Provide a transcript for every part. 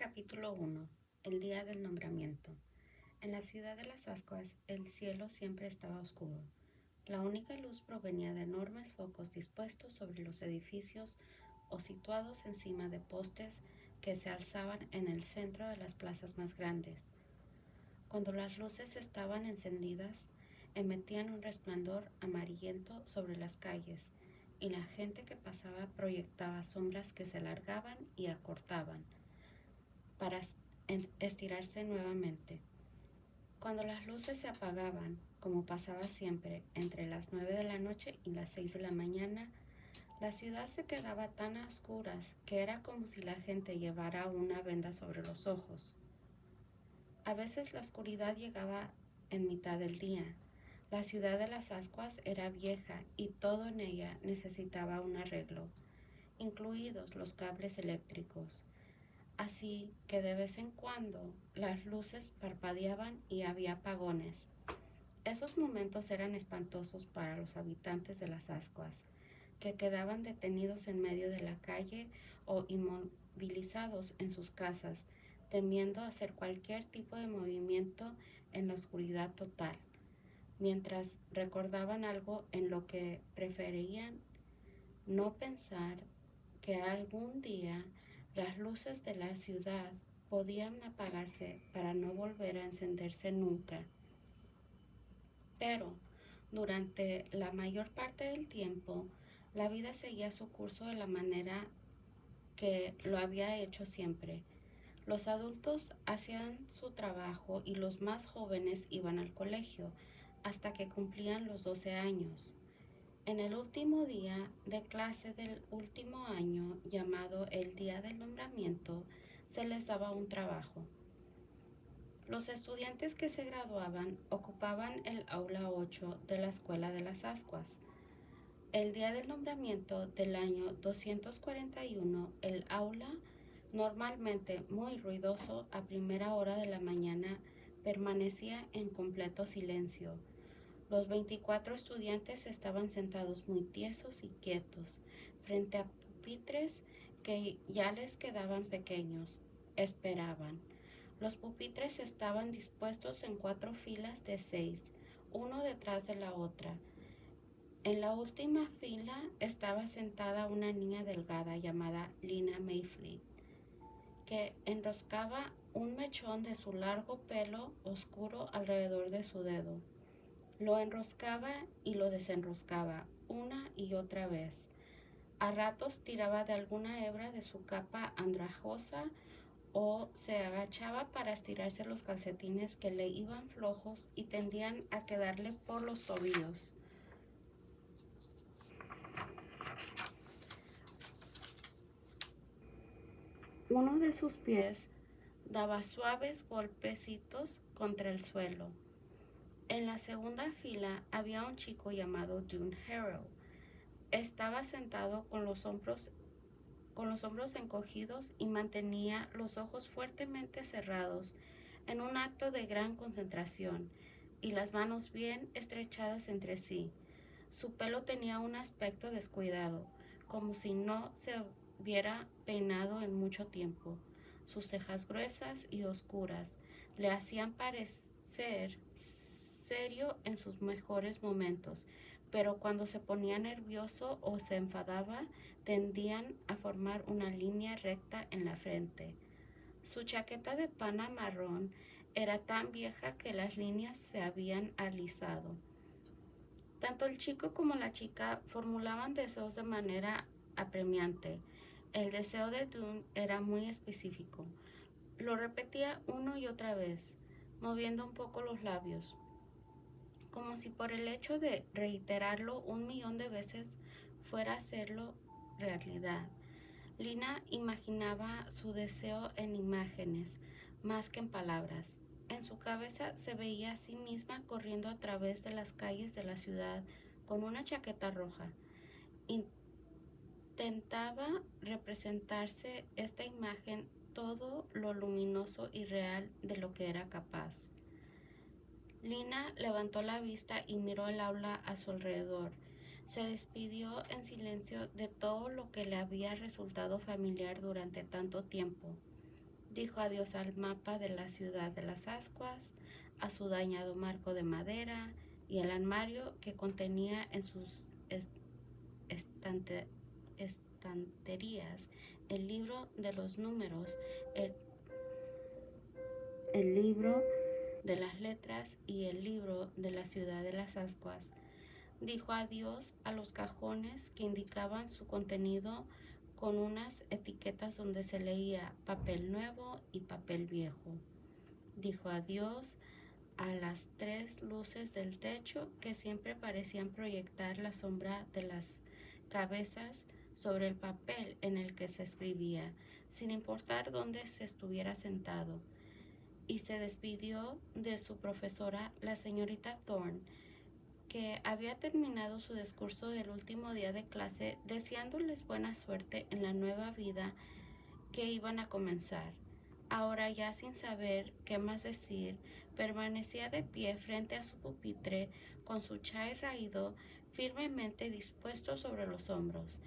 Capítulo 1. El día del nombramiento. En la ciudad de las Ascuas, el cielo siempre estaba oscuro. La única luz provenía de enormes focos dispuestos sobre los edificios o situados encima de postes que se alzaban en el centro de las plazas más grandes. Cuando las luces estaban encendidas, emitían un resplandor amarillento sobre las calles, y la gente que pasaba proyectaba sombras que se alargaban y acortaban para estirarse nuevamente. Cuando las luces se apagaban, como pasaba siempre, entre las 9 de la noche y las 6 de la mañana, la ciudad se quedaba tan a oscuras que era como si la gente llevara una venda sobre los ojos. A veces la oscuridad llegaba en mitad del día. La ciudad de las Ascuas era vieja y todo en ella necesitaba un arreglo, incluidos los cables eléctricos. Así que de vez en cuando las luces parpadeaban y había apagones. Esos momentos eran espantosos para los habitantes de las Ascuas, que quedaban detenidos en medio de la calle o inmovilizados en sus casas, temiendo hacer cualquier tipo de movimiento en la oscuridad total, mientras recordaban algo en lo que preferían no pensar, que algún día las luces de la ciudad podían apagarse para no volver a encenderse nunca. Pero durante la mayor parte del tiempo, la vida seguía su curso de la manera que lo había hecho siempre. Los adultos hacían su trabajo y los más jóvenes iban al colegio hasta que cumplían los 12 años. En el último día de clase del último año, llamado el día del nombramiento, se les daba un trabajo. Los estudiantes que se graduaban ocupaban el aula 8 de la escuela de las Ascuas. El día del nombramiento del año 241, el aula, normalmente muy ruidoso a primera hora de la mañana, permanecía en completo silencio. Los 24 estudiantes estaban sentados muy tiesos y quietos, frente a pupitres que ya les quedaban pequeños. Esperaban. Los pupitres estaban dispuestos en 4 filas de 6, uno detrás de la otra. En la última fila estaba sentada una niña delgada llamada Lina Mayfield, que enroscaba un mechón de su largo pelo oscuro alrededor de su dedo. Lo enroscaba y lo desenroscaba una y otra vez. A ratos tiraba de alguna hebra de su capa andrajosa o se agachaba para estirarse los calcetines que le iban flojos y tendían a quedarle por los tobillos. Uno de sus pies daba suaves golpecitos contra el suelo. En la segunda fila había un chico llamado Dune Harrow. Estaba sentado con los hombros encogidos y mantenía los ojos fuertemente cerrados en un acto de gran concentración y las manos bien estrechadas entre sí. Su pelo tenía un aspecto descuidado, como si no se hubiera peinado en mucho tiempo. Sus cejas gruesas y oscuras le hacían parecer serio en sus mejores momentos, pero cuando se ponía nervioso o se enfadaba, tendían a formar una línea recta en la frente. Su chaqueta de pana marrón era tan vieja que las líneas se habían alisado. Tanto el chico como la chica formulaban deseos de manera apremiante. El deseo de Dune era muy específico. Lo repetía una y otra vez, moviendo un poco los labios, como si por el hecho de reiterarlo 1,000,000 de veces fuera a hacerlo realidad. Lina imaginaba su deseo en imágenes, más que en palabras. En su cabeza se veía a sí misma corriendo a través de las calles de la ciudad con una chaqueta roja. Intentaba representarse esta imagen todo lo luminoso y real de lo que era capaz. Lina levantó la vista y miró el aula a su alrededor. Se despidió en silencio de todo lo que le había resultado familiar durante tanto tiempo. Dijo adiós al mapa de la ciudad de las ascuas, a su dañado marco de madera y al armario que contenía en sus estanterías el libro de los números, el libro de las letras y el libro de la ciudad de las ascuas. Dijo adiós a los cajones que indicaban su contenido con unas etiquetas donde se leía papel nuevo y papel viejo. Dijo adiós a las 3 luces del techo que siempre parecían proyectar la sombra de las cabezas sobre el papel en el que se escribía, sin importar dónde se estuviera sentado. Y se despidió de su profesora, la señorita Thorne, que había terminado su discurso el último día de clase deseándoles buena suerte en la nueva vida que iban a comenzar. Ahora, ya sin saber qué más decir, permanecía de pie frente a su pupitre con su chai raído firmemente dispuesto sobre los hombros,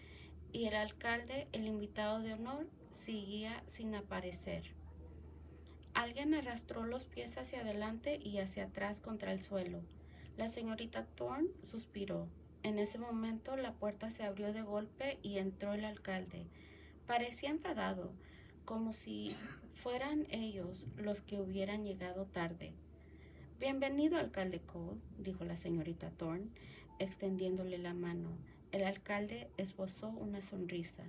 y el alcalde, el invitado de honor, seguía sin aparecer. Alguien arrastró los pies hacia adelante y hacia atrás contra el suelo. La señorita Thorne suspiró. En ese momento la puerta se abrió de golpe y entró el alcalde. Parecía enfadado, como si fueran ellos los que hubieran llegado tarde. Bienvenido, alcalde Cole, dijo la señorita Thorne, extendiéndole la mano. El alcalde esbozó una sonrisa.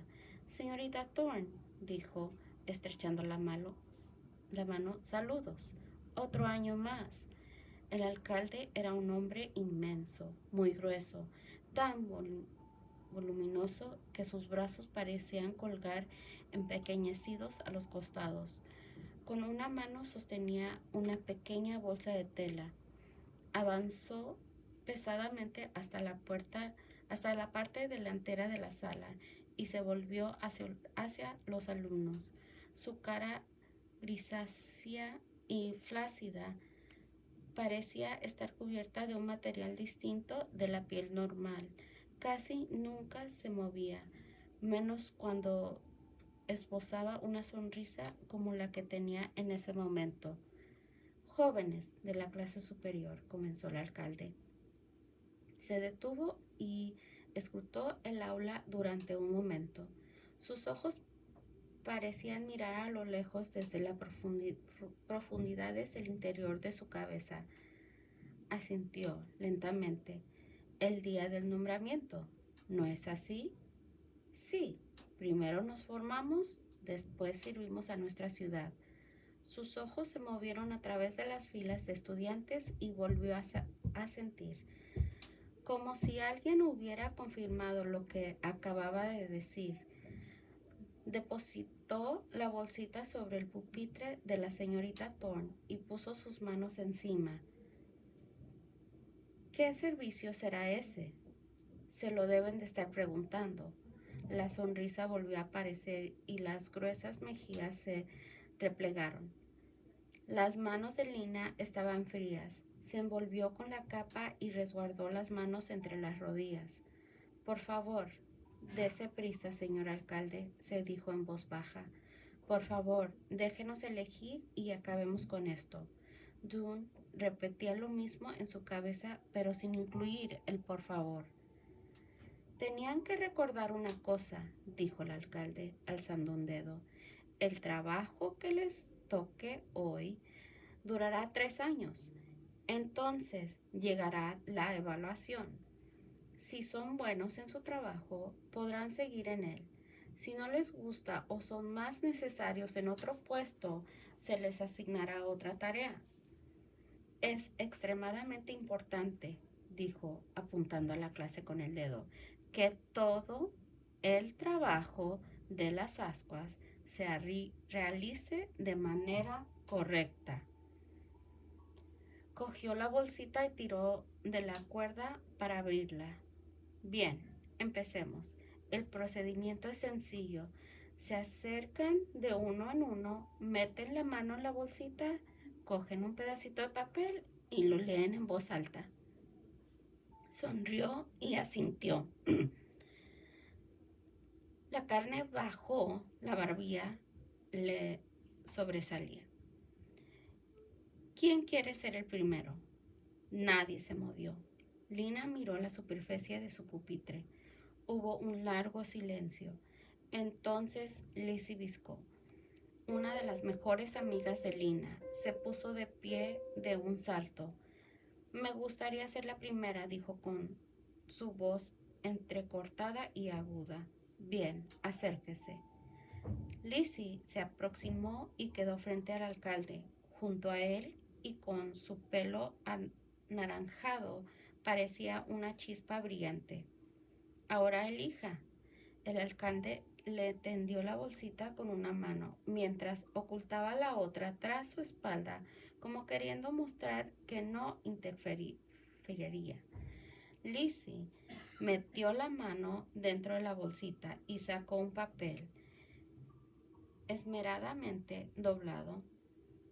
Señorita Thorne, dijo, estrechando la mano, saludos. Otro año más. El alcalde era un hombre inmenso, muy grueso, tan voluminoso que sus brazos parecían colgar empequeñecidos a los costados. Con una mano sostenía una pequeña bolsa de tela. Avanzó pesadamente hasta la parte delantera de la sala y se volvió hacia los alumnos. Su cara grisácea y flácida parecía estar cubierta de un material distinto de la piel normal. Casi nunca se movía, menos cuando esbozaba una sonrisa como la que tenía en ese momento. Jóvenes de la clase superior, comenzó el alcalde. Se detuvo y escrutó el aula durante un momento. Sus ojos parecían mirar a lo lejos desde las profundidades del interior de su cabeza. Asintió lentamente. El día del nombramiento, ¿no es así? Sí, primero nos formamos, después servimos a nuestra ciudad. Sus ojos se movieron a través de las filas de estudiantes y volvió a sentir, como si alguien hubiera confirmado lo que acababa de decir. Depositó la bolsita sobre el pupitre de la señorita Thorne y puso sus manos encima. ¿Qué servicio será ese? Se lo deben de estar preguntando. La sonrisa volvió a aparecer y las gruesas mejillas se replegaron. Las manos de Lina estaban frías. Se envolvió con la capa y resguardó las manos entre las rodillas. Por favor, dese prisa, señor alcalde, se dijo en voz baja. Por favor, déjenos elegir y acabemos con esto. Dunn repetía lo mismo en su cabeza, pero sin incluir el por favor. Tenían que recordar una cosa, dijo el alcalde, alzando un dedo. El trabajo que les toque hoy durará 3 años. Entonces llegará la evaluación. Si son buenos en su trabajo, podrán seguir en él. Si no les gusta o son más necesarios en otro puesto, se les asignará otra tarea. Es extremadamente importante, dijo, apuntando a la clase con el dedo, que todo el trabajo de las ascuas se realice de manera correcta. Cogió la bolsita y tiró de la cuerda para abrirla. Bien, empecemos. El procedimiento es sencillo. Se acercan de uno en uno, meten la mano en la bolsita, cogen un pedacito de papel y lo leen en voz alta. Sonrió y asintió. La carne bajó la barbilla, le sobresalía. ¿Quién quiere ser el primero? Nadie se movió. Lina miró la superficie de su pupitre. Hubo un largo silencio. Entonces Lizzie Bisco, una de las mejores amigas de Lina, se puso de pie de un salto. Me gustaría ser la primera, dijo con su voz entrecortada y aguda. Bien, acérquese. Lizzie se aproximó y quedó frente al alcalde. Junto a él y con su pelo anaranjado parecía una chispa brillante. Ahora elija. El alcalde le tendió la bolsita con una mano, mientras ocultaba la otra tras su espalda, como queriendo mostrar que no interferiría. Lizzie metió la mano dentro de la bolsita y sacó un papel esmeradamente doblado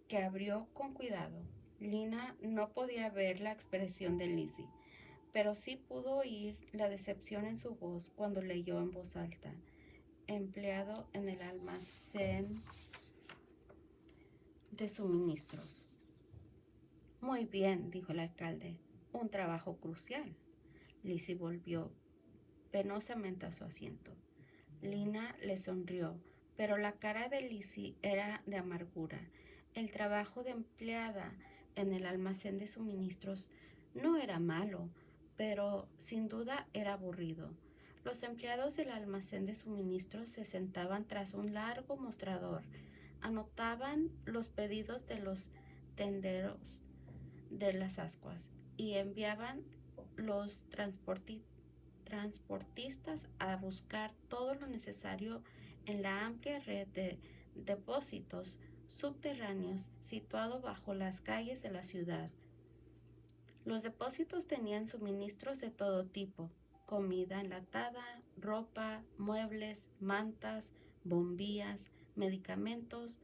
que abrió con cuidado. Lina no podía ver la expresión de Lizzie, pero sí pudo oír la decepción en su voz cuando leyó en voz alta: empleado en el almacén de suministros. Muy bien, dijo el alcalde, un trabajo crucial. Lizzie volvió penosamente a su asiento. Lina le sonrió, pero la cara de Lizzie era de amargura. El trabajo de empleada en el almacén de suministros no era malo, pero sin duda era aburrido. Los empleados del almacén de suministros se sentaban tras un largo mostrador, anotaban los pedidos de los tenderos de las ascuas y enviaban los transportistas a buscar todo lo necesario en la amplia red de depósitos subterráneos situado bajo las calles de la ciudad. Los depósitos tenían suministros de todo tipo: comida enlatada, ropa, muebles, mantas, bombillas, medicamentos,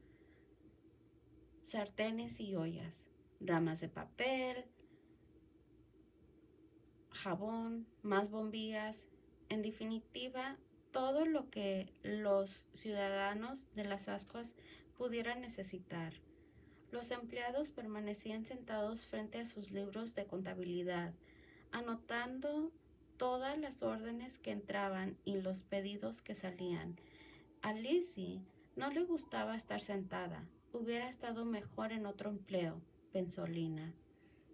sartenes y ollas, ramas de papel, jabón, más bombillas, en definitiva, todo lo que los ciudadanos de las ascuas pudieran necesitar. Los empleados permanecían sentados frente a sus libros de contabilidad, anotando todas las órdenes que entraban y los pedidos que salían. A Lizzie no le gustaba estar sentada. Hubiera estado mejor en otro empleo, pensó Lina.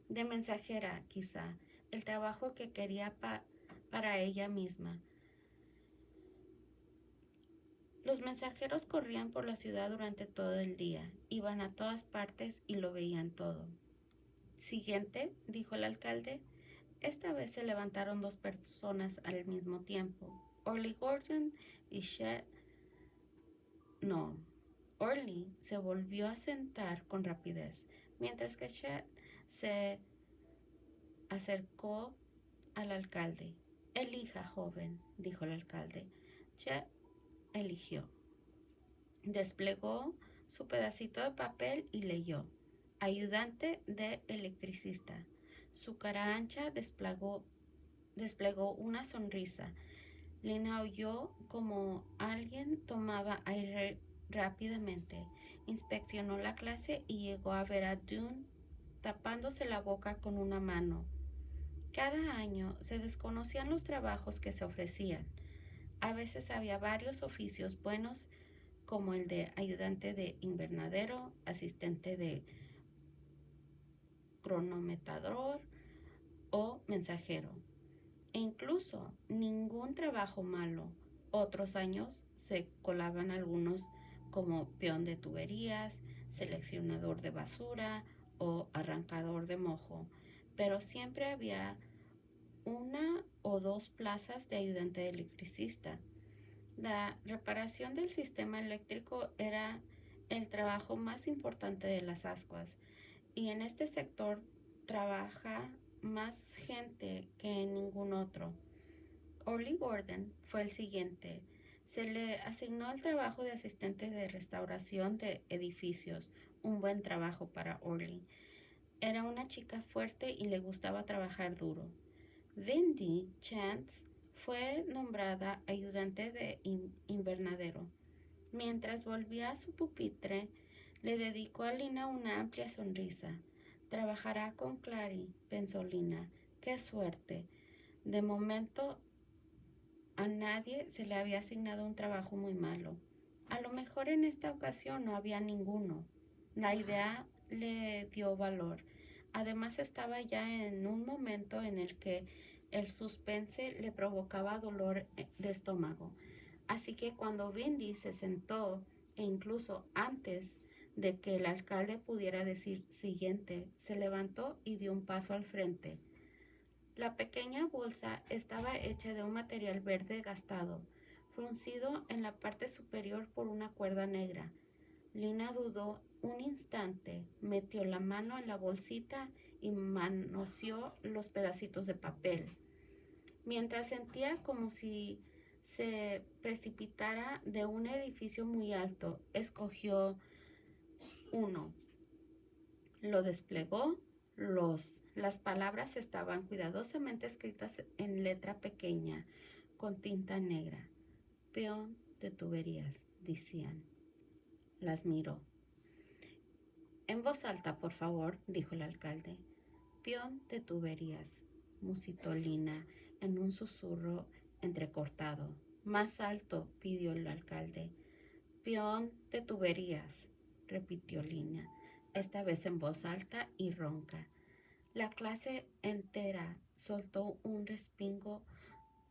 De mensajera, quizá, el trabajo que quería para ella misma. Los mensajeros corrían por la ciudad durante todo el día, iban a todas partes y lo veían todo. Siguiente, dijo el alcalde. Esta vez se levantaron dos personas al mismo tiempo. Orly Gordon y Chet. No. Orly se volvió a sentar con rapidez, mientras que Chet se acercó al alcalde. Elija, joven, dijo el alcalde. Chet eligió. Desplegó su pedacito de papel y leyó: ayudante de electricista. Su cara ancha desplegó una sonrisa. Lina oyó como alguien tomaba aire rápidamente. Inspeccionó la clase y llegó a ver a Dune tapándose la boca con una mano. Cada año se desconocían los trabajos que se ofrecían. A veces había varios oficios buenos, como el de ayudante de invernadero, asistente de cronometrador o mensajero, e incluso ningún trabajo malo. Otros años se colaban algunos como peón de tuberías, seleccionador de basura o arrancador de mojo, pero siempre había una o dos plazas de ayudante de electricista. La reparación del sistema eléctrico era el trabajo más importante de las ascuas, y en este sector trabaja más gente que en ningún otro. Orly Gordon fue el siguiente. Se le asignó el trabajo de asistente de restauración de edificios, un buen trabajo para Orly. Era una chica fuerte y le gustaba trabajar duro. Vindy Chance fue nombrada ayudante de invernadero. Mientras volvía a su pupitre, Le dedicó a Lina una amplia sonrisa. Trabajará con Clary, pensó Lina. ¡Qué suerte! De momento a nadie se le había asignado un trabajo muy malo. A lo mejor en esta ocasión no había ninguno. La idea le dio valor. Además estaba ya en un momento en el que el suspense le provocaba dolor de estómago. Así que cuando Bindi se sentó, e incluso antes de que el alcalde pudiera decir siguiente, se levantó y dio un paso al frente. La pequeña bolsa estaba hecha de un material verde gastado, fruncido en la parte superior por una cuerda negra. Lina dudó un instante, metió la mano en la bolsita y manoseó los pedacitos de papel. Mientras sentía como si se precipitara de un edificio muy alto, escogió uno. Lo desplegó. Las palabras estaban cuidadosamente escritas en letra pequeña, con tinta negra. Peón de tuberías, decían. Las miró. En voz alta, por favor, dijo el alcalde. Peón de tuberías, musitó Lina en un susurro entrecortado. Más alto, pidió el alcalde. Peón de tuberías, repitió Lina, esta vez en voz alta y ronca. La clase entera soltó un respingo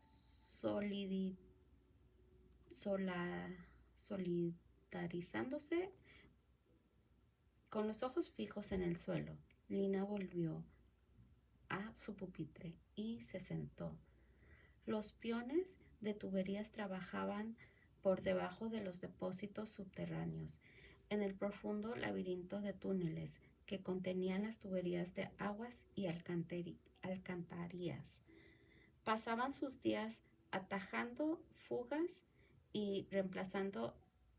solidarizándose. Con los ojos fijos en el suelo, Lina volvió a su pupitre y se sentó. Los peones de tuberías trabajaban por debajo de los depósitos subterráneos, en el profundo laberinto de túneles que contenían las tuberías de aguas y alcantarillas. Pasaban sus días atajando fugas y reemplazando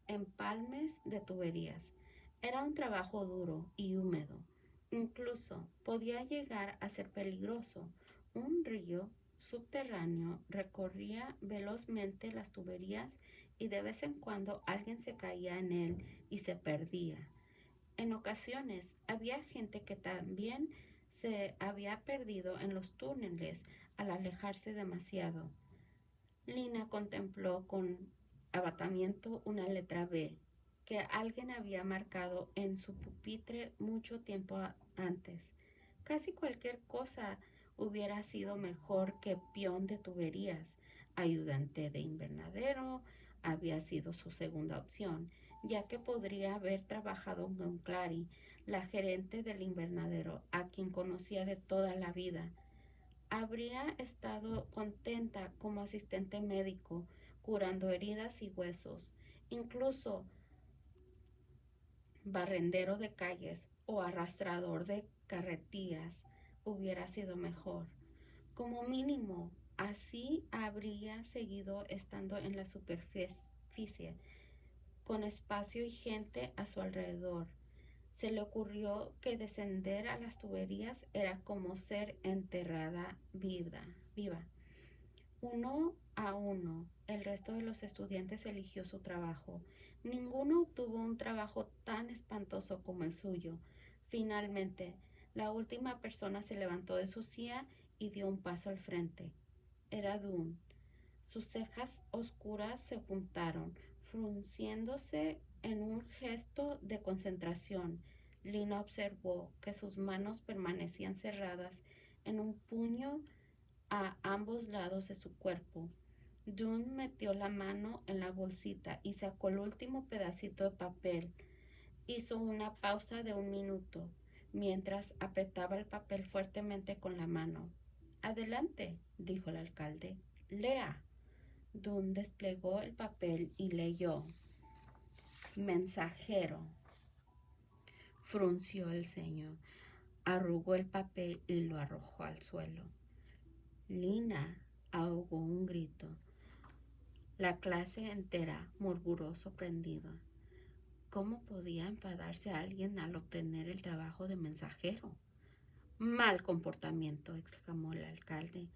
empalmes de tuberías. Era un trabajo duro y húmedo. Incluso podía llegar a ser peligroso. Un río subterráneo recorría velozmente las tuberías y de vez en cuando alguien se caía en él y se perdía. En ocasiones había gente que también se había perdido en los túneles al alejarse demasiado. Lina contempló con abatimiento una letra B que alguien había marcado en su pupitre mucho tiempo antes. Casi cualquier cosa hubiera sido mejor que peón de tuberías. Ayudante de invernadero había sido su segunda opción, ya que podría haber trabajado con Clary, la gerente del invernadero, a quien conocía de toda la vida. Habría estado contenta como asistente médico, curando heridas y huesos, incluso barrendero de calles o arrastrador de carretillas hubiera sido mejor. Como mínimo, así habría seguido estando en la superficie, con espacio y gente a su alrededor. Se le ocurrió que descender a las tuberías era como ser enterrada viva. Uno a uno, el resto de los estudiantes eligió su trabajo. Ninguno obtuvo un trabajo tan espantoso como el suyo. Finalmente, la última persona se levantó de su silla y dio un paso al frente. Era Dunn. Sus cejas oscuras se juntaron, frunciéndose en un gesto de concentración. Lina observó que sus manos permanecían cerradas en un puño a ambos lados de su cuerpo. Dunn metió la mano en la bolsita y sacó el último pedacito de papel. Hizo una pausa de 1 minuto, mientras apretaba el papel fuertemente con la mano. Adelante, dijo el alcalde. Lea. Dunn desplegó el papel y leyó. Mensajero. Frunció el ceño, arrugó el papel y lo arrojó al suelo. Lina ahogó un grito. La clase entera murmuró sorprendido. ¿Cómo podía enfadarse alguien al obtener el trabajo de mensajero? Mal comportamiento, exclamó el alcalde.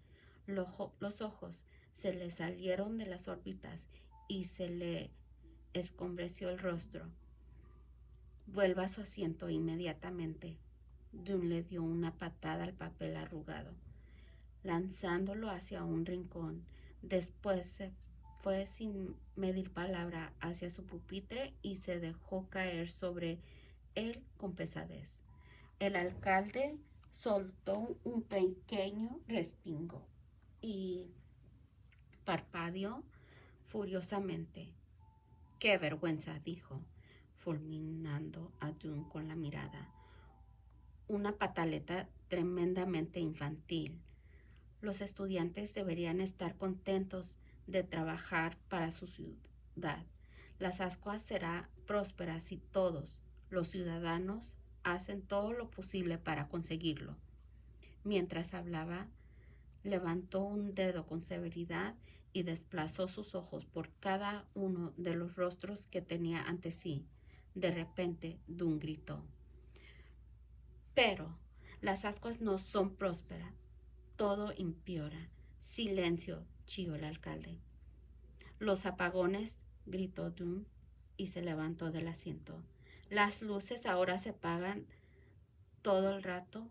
Los ojos se le salieron de las órbitas y se le escombreció el rostro. Vuelva a su asiento inmediatamente. Dune le dio una patada al papel arrugado, lanzándolo hacia un rincón. Después se fue sin medir palabra hacia su pupitre y se dejó caer sobre él con pesadez. El alcalde soltó un pequeño respingo y parpadeó furiosamente. ¡Qué vergüenza!, dijo, fulminando a Dune con la mirada. Una pataleta tremendamente infantil. Los estudiantes deberían estar contentos de trabajar para su ciudad. Las ascuas será próspera si todos los ciudadanos hacen todo lo posible para conseguirlo. Mientras hablaba, levantó un dedo con severidad y desplazó sus ojos por cada uno de los rostros que tenía ante sí. De repente, Dune gritó: «Pero las ascuas no son prósperas. Todo empeora». «Silencio», chilló el alcalde. «Los apagones», gritó Dune y se levantó del asiento. «Las luces ahora se apagan todo el rato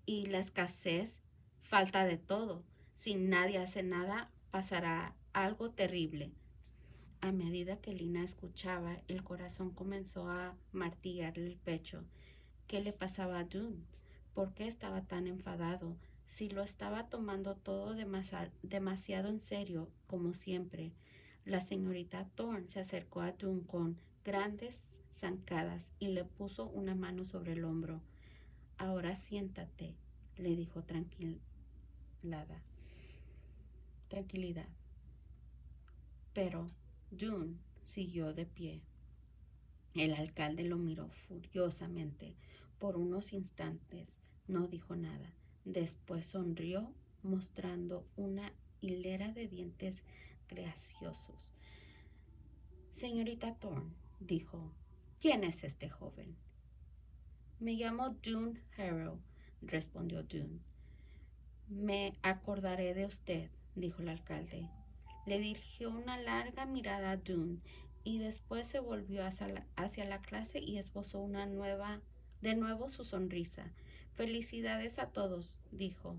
y la escasez, falta de todo. Si nadie hace nada, pasará algo terrible». A medida que Lina escuchaba, el corazón comenzó a martillarle el pecho. ¿Qué le pasaba a Dune? ¿Por qué estaba tan enfadado? Si lo estaba tomando todo demasiado en serio, como siempre. La señorita Thorne se acercó a Dune con grandes zancadas y le puso una mano sobre el hombro. «Ahora siéntate», le dijo tranquilidad. Pero Dune siguió de pie. El alcalde lo miró furiosamente. Por unos instantes no dijo nada. Después sonrió, mostrando una hilera de dientes graciosos. «Señorita Thorne», dijo, «¿quién es este joven?» «Me llamo Dune Harrow», respondió Dune. «Me acordaré de usted», dijo el alcalde. Le dirigió una larga mirada a Dune y después se volvió hacia la clase y esbozó de nuevo su sonrisa. «Felicidades a todos», dijo.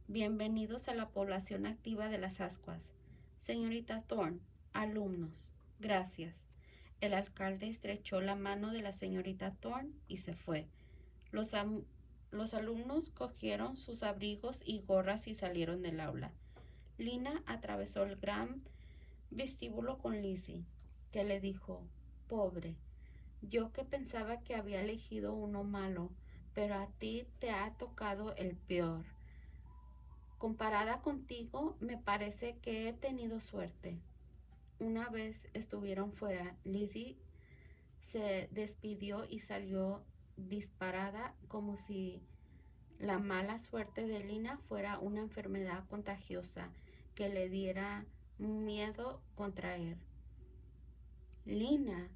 «Bienvenidos a la población activa de las ascuas. Señorita Thorne, alumnos, gracias». El alcalde estrechó la mano de la señorita Thorne y se fue. Los alumnos cogieron sus abrigos y gorras y salieron del aula. Lina atravesó el gran vestíbulo con Lizzie, que le dijo: «Pobre, yo que pensaba que había elegido uno malo, pero a ti te ha tocado el peor. Comparada contigo, me parece que he tenido suerte». Una vez estuvieron fuera, Lizzie se despidió y salió disparada como si la mala suerte de Lina fuera una enfermedad contagiosa que le diera miedo contraer. Lina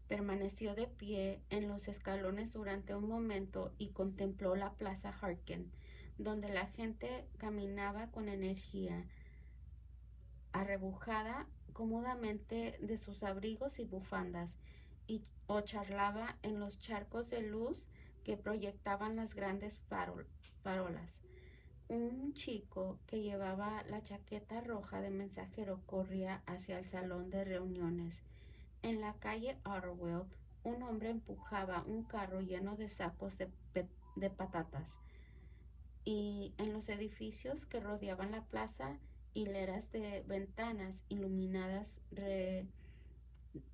permaneció de pie en los escalones durante un momento y contempló la plaza Harkin, donde la gente caminaba con energía, arrebujada cómodamente de sus abrigos y bufandas, o charlaba en los charcos de luz que proyectaban las grandes farolas. Un chico que llevaba la chaqueta roja de mensajero corría hacia el salón de reuniones. En la calle Otterwell, un hombre empujaba un carro lleno de sacos de patatas. Y en los edificios que rodeaban la plaza, hileras de ventanas iluminadas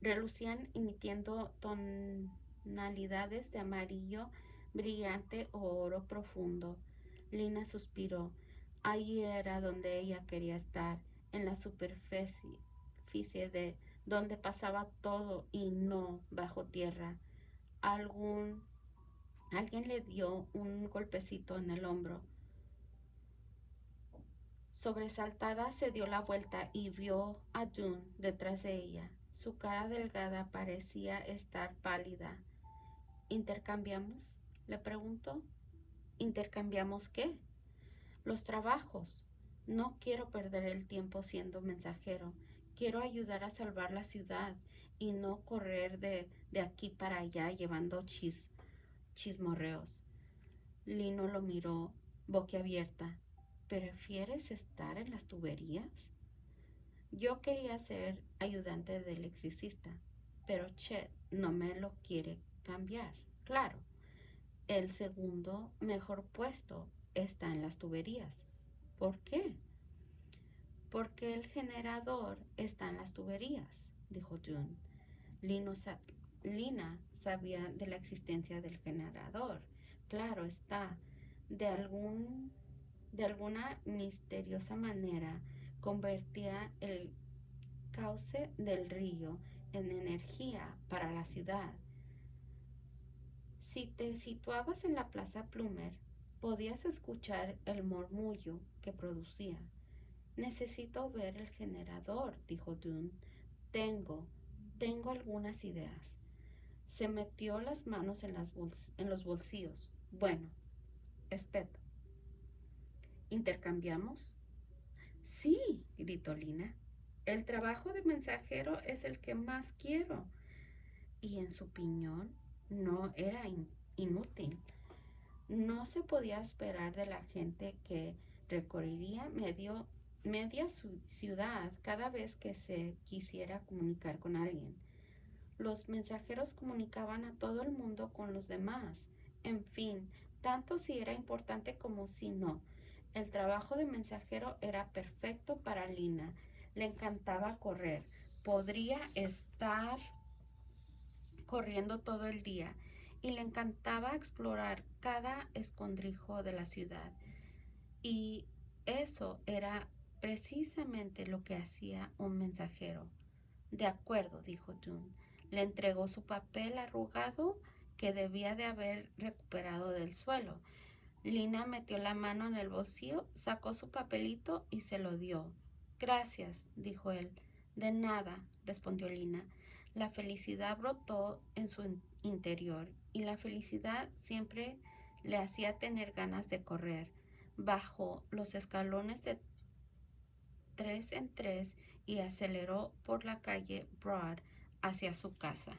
relucían emitiendo tonalidades de amarillo brillante o oro profundo. Lina suspiró. Allí era donde ella quería estar, en la superficie de donde pasaba todo y no bajo tierra. Alguien le dio un golpecito en el hombro. Sobresaltada se dio la vuelta y vio a Dune detrás de ella. Su cara delgada parecía estar pálida. «¿Intercambiamos?», le preguntó. «¿Intercambiamos qué?» «Los trabajos. No quiero perder el tiempo siendo mensajero. Quiero ayudar a salvar la ciudad. y no correr de aquí para allá llevando chismorreos. Lino lo miró boquiabierta. ¿Prefieres estar en las tuberías? Yo quería ser ayudante de electricista, pero Chet no me lo quiere cambiar. Claro, el segundo mejor puesto está en las tuberías. ¿Por qué? Porque el generador está en las tuberías, dijo June. Lina sabía de la existencia del generador. Claro está, de alguna misteriosa manera convertía el cauce del río en energía para la ciudad. Si te situabas en la Plaza Plumer, podías escuchar el murmullo que producía. Necesito ver el generador, dijo Dune. Tengo algunas ideas. Se metió las manos en los bolsillos. Bueno, espeto. ¿Intercambiamos? Sí, gritó Lina. El trabajo de mensajero es el que más quiero. Y en su opinión no era inútil. No se podía esperar de la gente que recorrería media ciudad cada vez que se quisiera comunicar con alguien. Los mensajeros comunicaban a todo el mundo con los demás. En fin, tanto si era importante como si no. El trabajo de mensajero era perfecto para Lina. Le encantaba correr. Podría estar corriendo todo el día y le encantaba explorar cada escondrijo de la ciudad. Y eso era precisamente lo que hacía un mensajero. De acuerdo, dijo Dune. Le entregó su papel arrugado que debía de haber recuperado del suelo. Lina metió la mano en el bolsillo, sacó su papelito y se lo dio. Gracias, dijo él. De nada, respondió Lina. La felicidad brotó en su interior y la felicidad siempre le hacía tener ganas de correr. Bajó los escalones de 3 en 3 y aceleró por la calle Broad hacia su casa.